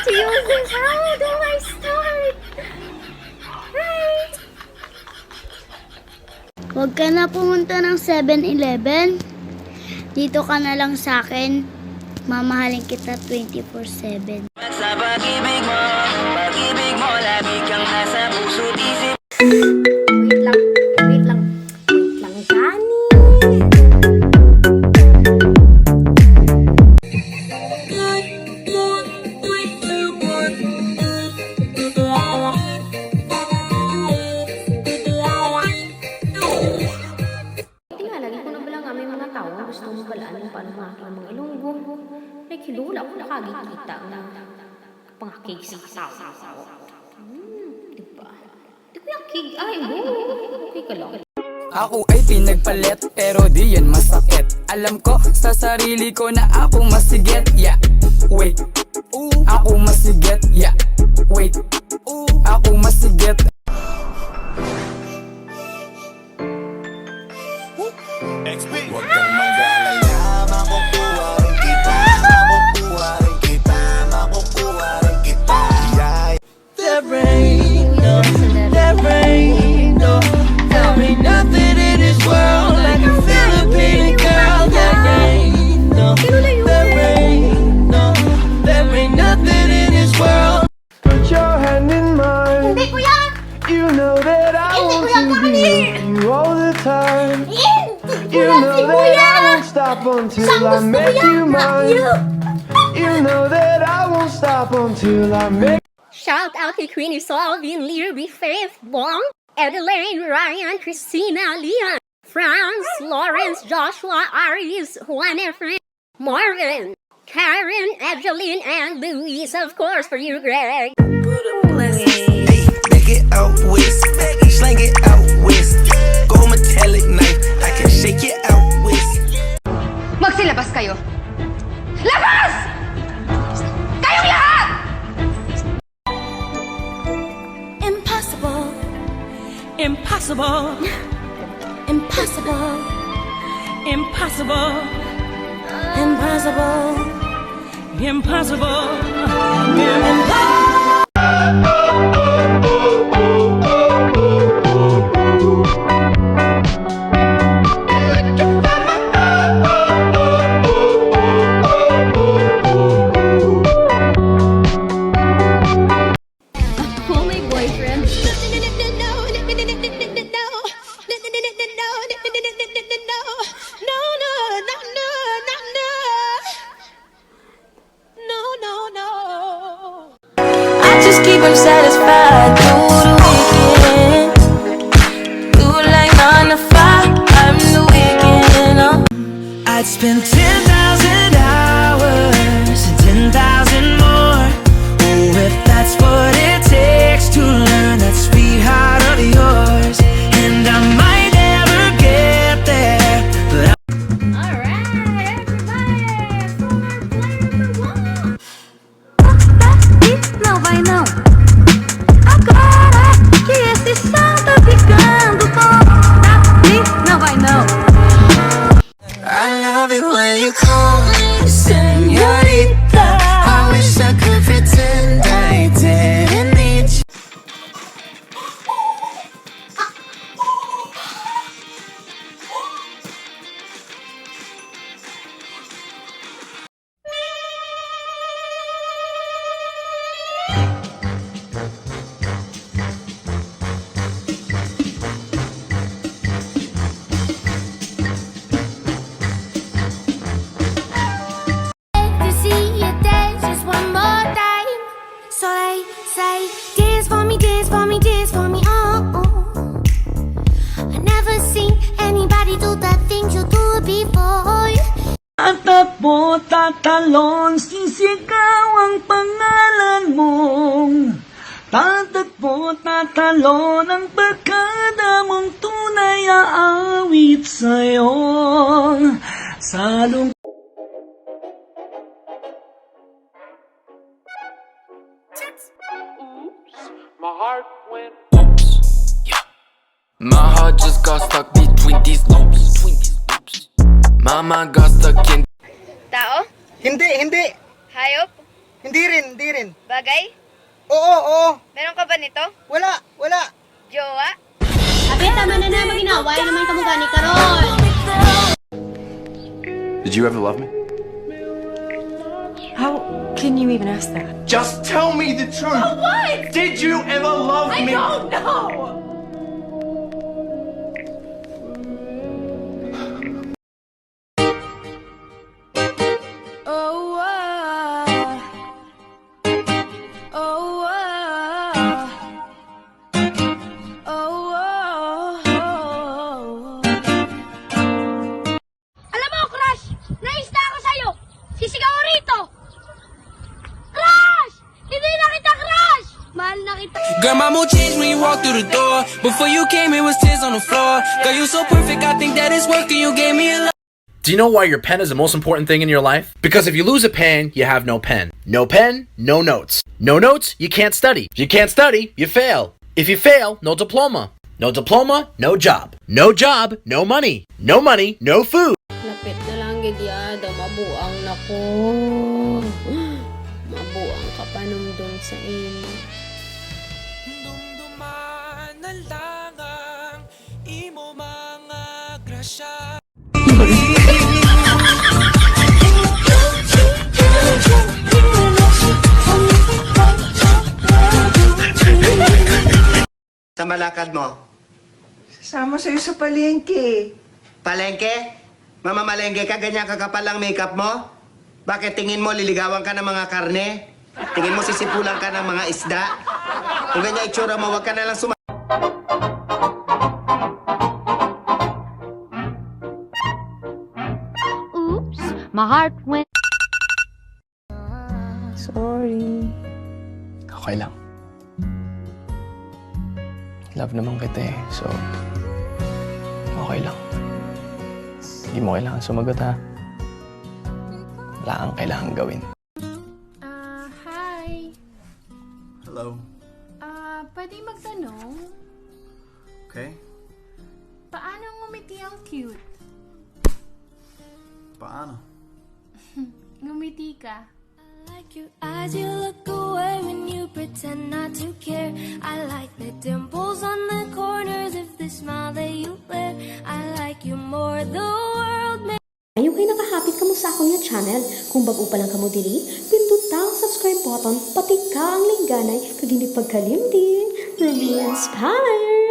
to use this. How do I start? Right. Huwag ka na pumunta ng 7-Eleven. Dito ka na lang sa akin. Mamahalin kita 24/7. Sa pag-ibig mo, lagi kang nasa puso't isip. Wait lang, Johnny. Tingnan, lagi ko na bala nga may mga tao gusto mo balaan yung paano mga aking mga ilonggo. Like, hilula ako nakagikita na pangakig sa tao. Diba? Di ko yung kig. Ay, okay ka lang. Ako ay pinagpalit pero di yan masakit. Alam ko sa sarili ko na ako masigit. Yeah, wait. Ako masigit. Yeah, wait. Ako masigit. Huwag kang mag-alala, makukuha rin kita, makukuha rin kita, makukuha rin kita. There ain't nothing in this world like a Filipino girl. There ain't nothing in this world. Put your hand in mine. Hindi, kuya! You know that I Hindi, want kuya, to be Kani! with you all the time. Hindi You ko lang si know that kuya! I won't stop until Saan I gusto make kuya? you mine. You! You know that I won't stop until I make. Shout out kay Queenie Solvin, Libby, Faith, Bong, Adelaine, Ryan, Christina, Leon, Franz, Lawrence, Joshua, Aries, Juan Efrain, Marvin, Karen, Angeline, and Louise, of course, for you, Greg. Hey, back it out west, slang it out west. Go metallic knife, I can shake it out west. Magsilabas kayo! Labas! Kayong lahat! Impossible. Impossible. Impossible. Impossible. Impossible. Impossible. Call my boyfriend. I just keep him satisfied through the weekend. Do like 9 to 5, I'm the weekend. I'd spend 10,000 hours and 10,000 more. Oh, if that's what it takes to learn that sweetheart of yours. And I might never get there, but Alright, everybody, for player number 1. Não vai não. Agora que esse som tá ficando bom. Não vai não. I love it when you call me señorita. I wish I could pretend I didn't need you. To see you dance just one more time. So they say, dance for me, dance for me, dance for me. Oh, I never seen anybody do the things you do before. Tatakbo, tatalon, sisigaw ang pangalan mong. Tatakbo, tatalon, ang barkada mong tunay aawit sa'yo. Sa My heart went oops. Yeah. My heart just got stuck between these loops. My mind got stuck in. Tao? Hindi. Hayop? Hindi rin. Bagay? Oo. Meron ka ba nito? Wala. Jowa? Abi, tama na na. Mag-inaway naman ka mukha ni Karol. Did you ever love me? How can you even ask that? Just tell me the truth. What? Did you ever love me? don't know! Alam mo, Crush! Naista ako sa'yo! Sisigaw ko rito! Crush! Hindi na kita, Crush! Mahal na kita. Girl, my mood changed when you walked through the door. Before you came, it was tears on the floor. Girl, you so perfect, I think that it's working. You gave me a lot. Do you know why your pen is the most important thing in your life? Because if you lose a pen, you have no pen. No pen, no notes. No notes, you can't study. If you can't study, you fail. If you fail, no diploma. No diploma, no job. No job, no money. No money, no food. Lapit na lang, Gidiada. Mabuang na ko. Mabuang ka pa nung doon sa inyo. Dumduman na lang ang imo mga grasya. Sa malakad mo? Sama sa'yo sa palengke. Palengke? Mamamalengke ka, ganyan kakapal ang makeup mo? Bakit tingin mo liligawan ka ng mga karne? Tingin mo sisipulan ka ng mga isda? Kung ganyan itsura mo, wag ka na lang Oops, my heart went. Sorry. Okay lang. Love naman kita eh, so okay lang. Hindi mo kailangan sumagot ha. Wala kang kailangan gawin. Hi. Hello. Pwede magtanong? Okay. Paano ngumiti ang cute? Paano? Ngumiti ka. I like your eyes, you look away when you pretend not to care. I like the dimples on the corners of the smile that you wear. I like you more, the world may. Ayaw kayo nakahapit ka mo sa akong yung channel. Kung bago pa lang ka mo diri, pinduta ang subscribe button, pati ka ang lingganay, kag hindi pagkalimtin. Ruby Inspired!